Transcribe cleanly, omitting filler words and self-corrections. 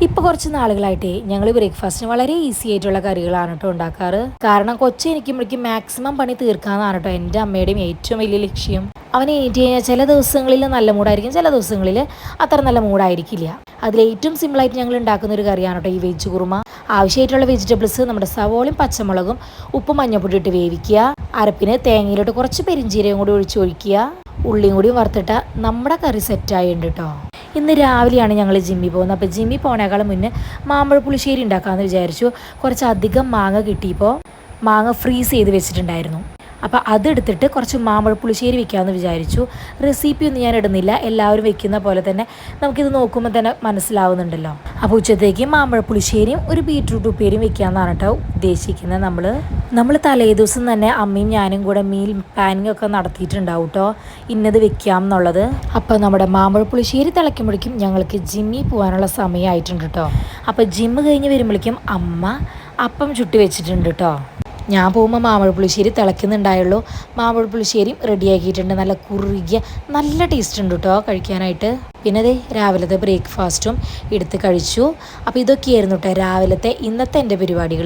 ഇപ്പോൾ കുറച്ച് നാളുകളായിട്ടേ ഞങ്ങൾ ബ്രേക്ക്ഫാസ്റ്റിന് വളരെ ഈസി ആയിട്ടുള്ള കറികളാണ് കേട്ടോ ഉണ്ടാക്കാറ്. കാരണം എനിക്കുമ്പോഴേക്കും മാക്സിമം പണി തീർക്കാമെന്നാണ് കേട്ടോ എൻ്റെ അമ്മയുടെയും ഏറ്റവും വലിയ ലക്ഷ്യം. അവൻ എണീറ്റ് കഴിഞ്ഞാൽ ചില ദിവസങ്ങളിൽ നല്ല മൂടായിരിക്കും, ചില ദിവസങ്ങളിൽ അത്ര നല്ല മൂടായിരിക്കില്ല. അതിലേറ്റവും സിമ്പിളായിട്ട് ഞങ്ങൾ ഉണ്ടാക്കുന്ന ഒരു കറിയാണ് കേട്ടോ ഈ വെജ് കുറുമ. ആവശ്യമായിട്ടുള്ള വെജിറ്റബിൾസ് നമ്മുടെ സവോളയും പച്ചമുളകും ഉപ്പും മഞ്ഞപ്പൊടി ഇട്ട് വേവിക്കുക. അരപ്പിന് തേങ്ങയിലോട്ട് കുറച്ച് പെരിഞ്ചീരകം കൂടി ഒഴിക്കുക. ഉള്ളിയും കൂടി വറുത്തിട്ട നമ്മുടെ കറി സെറ്റായിട്ടുണ്ട് കേട്ടോ. ഇന്ന് രാവിലെയാണ് ഞങ്ങൾ ജിമ്മിൽ പോകുന്നത്. അപ്പോൾ ജിമ്മിൽ പോണേക്കാളും മുന്നേ മാമ്പഴ പുളിശ്ശേരി ഉണ്ടാക്കാമെന്ന് വിചാരിച്ചു. കുറച്ചധികം മാങ്ങ കിട്ടിയപ്പോൾ മാങ്ങ ഫ്രീസ് ചെയ്ത് വെച്ചിട്ടുണ്ടായിരുന്നു. അപ്പോൾ അതെടുത്തിട്ട് കുറച്ച് മാമ്പഴ പുളിശ്ശേരി വെക്കാമെന്ന് വിചാരിച്ചു. റെസിപ്പിയൊന്നും ഞാൻ ഇടുന്നില്ല, എല്ലാവരും വെക്കുന്ന പോലെ തന്നെ നമുക്കിത് നോക്കുമ്പോൾ തന്നെ മനസ്സിലാവുന്നുണ്ടല്ലോ. അപ്പോൾ ഉച്ചത്തേക്ക് മാമ്പഴ പുളിശ്ശേരിയും ഒരു ബീട്രൂട്ട് ഉപ്പേരിയും വെക്കാമെന്നാണ് കേട്ടോ ഉദ്ദേശിക്കുന്നത്. നമ്മൾ തലേ ദിവസം തന്നെ അമ്മയും ഞാനും കൂടെ മീൽ പ്ലാനിങ് ഒക്കെ നടത്തിയിട്ടുണ്ടാവും കേട്ടോ, ഇന്നത് വെക്കാം എന്നുള്ളത്. അപ്പോൾ നമ്മുടെ മാമ്പഴ പുളിശ്ശേരി തിളയ്ക്കുമ്പോഴേക്കും ഞങ്ങൾക്ക് ജിമ്മിൽ പോകാനുള്ള സമയമായിട്ടുണ്ട് കേട്ടോ. അപ്പോൾ ജിമ്മ് കഴിഞ്ഞ് വരുമ്പോഴേക്കും അമ്മ അപ്പം ചുട്ടി വെച്ചിട്ടുണ്ട് കേട്ടോ. ഞാൻ പോകുമ്പോൾ മാമ്പഴ പുളിശ്ശേരി തിളയ്ക്കുന്നുണ്ടായുള്ളൂ. മാമ്പഴ പുളിശ്ശേരിയും റെഡിയാക്കിയിട്ടുണ്ട്. നല്ല കുറുകിയ നല്ല ടേസ്റ്റ് ഉണ്ട് കേട്ടോ കഴിക്കാനായിട്ട്. പിന്നെ അതേ രാവിലത്തെ ബ്രേക്ക്ഫാസ്റ്റും എടുത്ത് കഴിച്ചു. അപ്പോൾ ഇതൊക്കെയായിരുന്നു കേട്ടോ രാവിലത്തെ ഇന്നത്തെ എൻ്റെ പരിപാടികൾ.